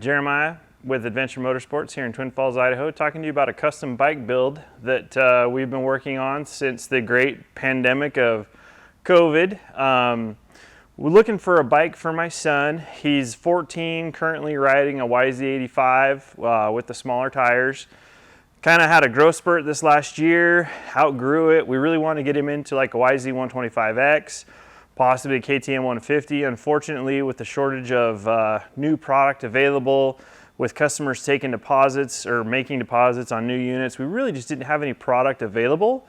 Jeremiah with Adventure Motorsports here in Twin Falls, Idaho, talking to you about a custom bike build that we've been working on since the great pandemic of COVID. We're looking for a bike for my son. He's 14, currently riding a YZ85 with the smaller tires. Kind of had a growth spurt this last year, outgrew it. We really want to get him into like a YZ125X, possibly a KTM 150. Unfortunately, with the shortage of new product available, with customers taking deposits or making deposits on new units, we really just didn't have any product available.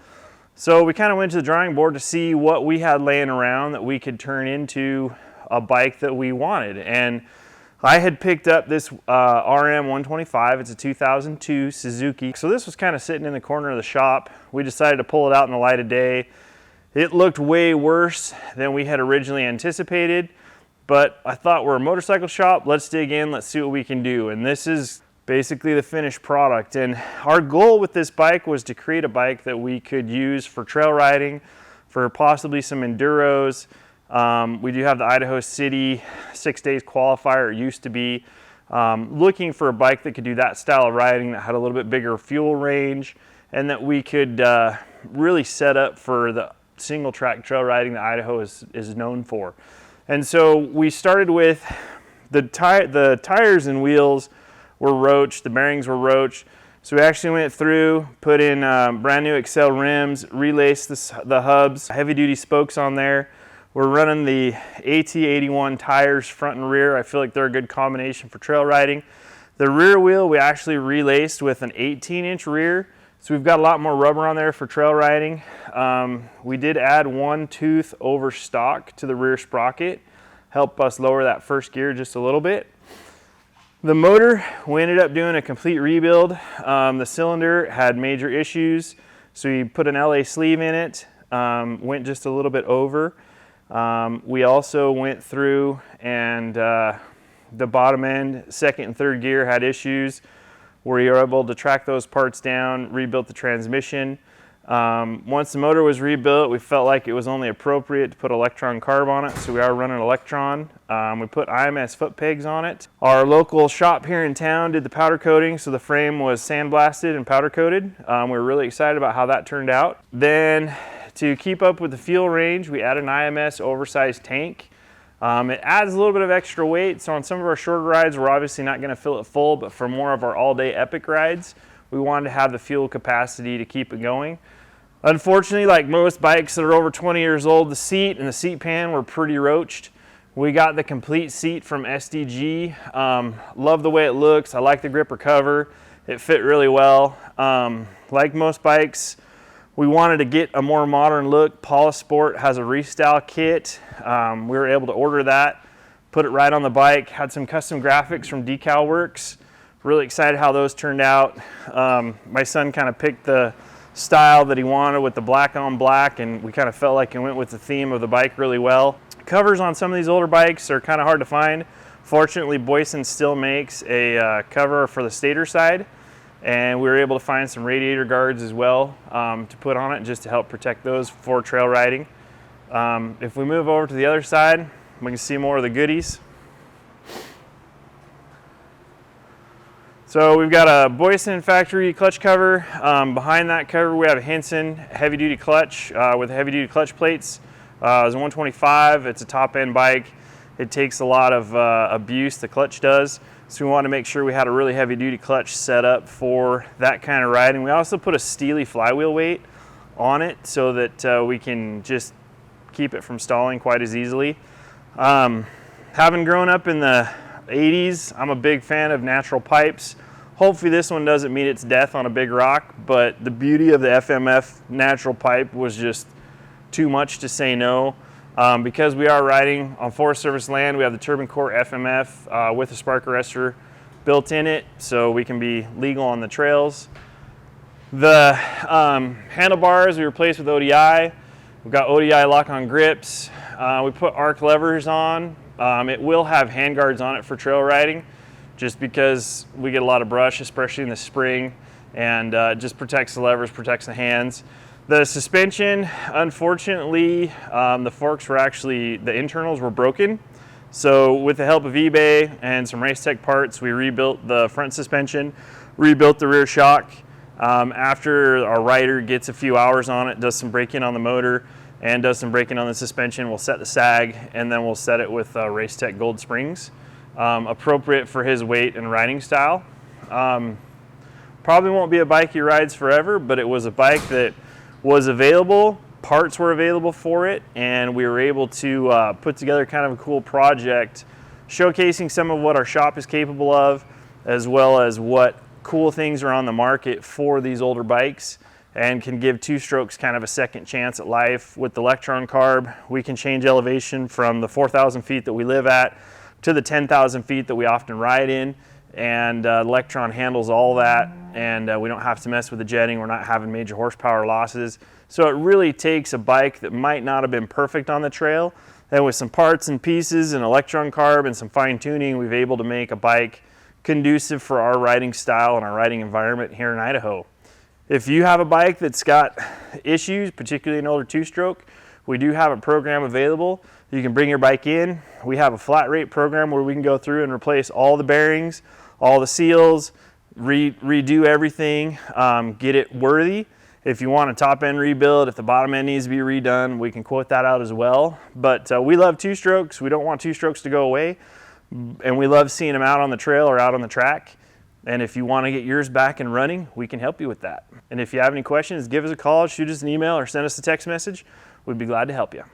So we kind of went to the drawing board to see what we had laying around that we could turn into a bike that we wanted. And I had picked up this RM125. It's a 2002 Suzuki. So this was kind of sitting in the corner of the shop. We decided to pull it out in the light of day. It looked way worse than we had originally anticipated, but I thought we're a motorcycle shop. Let's dig in, let's see what we can do. And this is basically the finished product. And our goal with this bike was to create a bike that we could use for trail riding, for possibly some enduros. We do have the Idaho City 6 days qualifier, it used to be. Looking for a bike that could do that style of riding, that had a little bit bigger fuel range, and that we could really set up for the single track trail riding that Idaho is known for. And so we started with the tires and wheels were roached, the bearings were roached. So we actually went through, put in brand new Excel rims, relaced the hubs, heavy duty spokes on there. We're running the AT81 tires front and rear. I feel like they're a good combination for trail riding. The rear wheel we actually relaced with an 18-inch rear. So we've got a lot more rubber on there for trail riding. We did add one tooth over stock to the rear sprocket, help us lower that first gear just a little bit. The motor, we ended up doing a complete rebuild. The cylinder had major issues, so we put an LA sleeve in it, went just a little bit over. We also went through and the bottom end, second and third gear had issues. We were able to track those parts down, rebuilt the transmission. Once the motor was rebuilt, we felt like it was only appropriate to put electron carb on it, so we are running electron. We put IMS foot pegs on it. Our local shop here in town did the powder coating, so the frame was sandblasted and powder coated. We were really excited about how that turned out. Then, to keep up with the fuel range, we added an Ims Oversized Tank. It adds a little bit of extra weight, so on some of our shorter rides, we're obviously not going to fill it full, but for more of our all-day epic rides, we wanted to have the fuel capacity to keep it going. Unfortunately, like most bikes that are over 20 years old, the seat and the seat pan were pretty roached. We got the complete seat from SDG. Love the way it looks. I like the gripper cover. It fit really well. Like most bikes, we wanted to get a more modern look. Polisport has a restyle kit. We were able to order that, put it right on the bike, had some custom graphics from Decal Works. Really excited how those turned out. My son kind of picked the style that he wanted with the black on black, and we kind of felt like it went with the theme of the bike really well. Covers on some of these older bikes are kind of hard to find. Fortunately, Boyson still makes a cover for the stator side, and we were able to find some radiator guards as well to put on it just to help protect those for trail riding. If we move over to the other side, we can see more of the goodies. So we've got a Boyson factory clutch cover. Behind that cover we have a Henson heavy duty clutch with heavy duty clutch plates. It's a 125, it's a top end bike. It takes a lot of abuse, the clutch does. So we wanted to make sure we had a really heavy duty clutch set up for that kind of riding. We also put a Steely flywheel weight on it so that we can just keep it from stalling quite as easily. Having grown up in the 80s, I'm a big fan of natural pipes. Hopefully this one doesn't meet its death on a big rock, but the beauty of the FMF natural pipe was just too much to say no. Because we are riding on Forest Service land, we have the Turbine Core FMF with a spark arrestor built in it, so we can be legal on the trails. The handlebars we replaced with ODI. We've got ODI lock-on grips. We put arc levers on. It will have handguards on it for trail riding, just because we get a lot of brush, especially in the spring, and it just protects the levers, protects the hands. The suspension, unfortunately, the forks were actually, the internals were broken. So with the help of eBay and some Race Tech parts, we rebuilt the front suspension, rebuilt the rear shock. After our rider gets a few hours on it, does some braking on the motor and does some braking on the suspension, we'll set the sag, and then we'll set it with Race Tech Gold Springs, appropriate for his weight and riding style. Probably won't be a bike he rides forever, but it was a bike that was available, parts were available for it, and we were able to put together kind of a cool project showcasing some of what our shop is capable of, as well as what cool things are on the market for these older bikes and can give two strokes kind of a second chance at life. With the Electron carb, we can change elevation from the 4,000 feet that we live at to the 10,000 feet that we often ride in, and Electron handles all that, and we don't have to mess with the jetting. We're not having major horsepower losses. So it really takes a bike that might not have been perfect on the trail, and with some parts and pieces and Electron carb and some fine tuning, we've able to make a bike conducive for our riding style and our riding environment here in Idaho. If you have a bike that's got issues, particularly an older two-stroke, we do have a program available. You can bring your bike in. We have a flat rate program where we can go through and replace all the bearings, all the seals, redo everything, get it worthy. If you want a top end rebuild, if the bottom end needs to be redone, we can quote that out as well. But we love two-strokes. We don't want two-strokes to go away. And we love seeing them out on the trail or out on the track. And if you want to get yours back and running, we can help you with that. And if you have any questions, give us a call, shoot us an email, or send us a text message. We'd be glad to help you.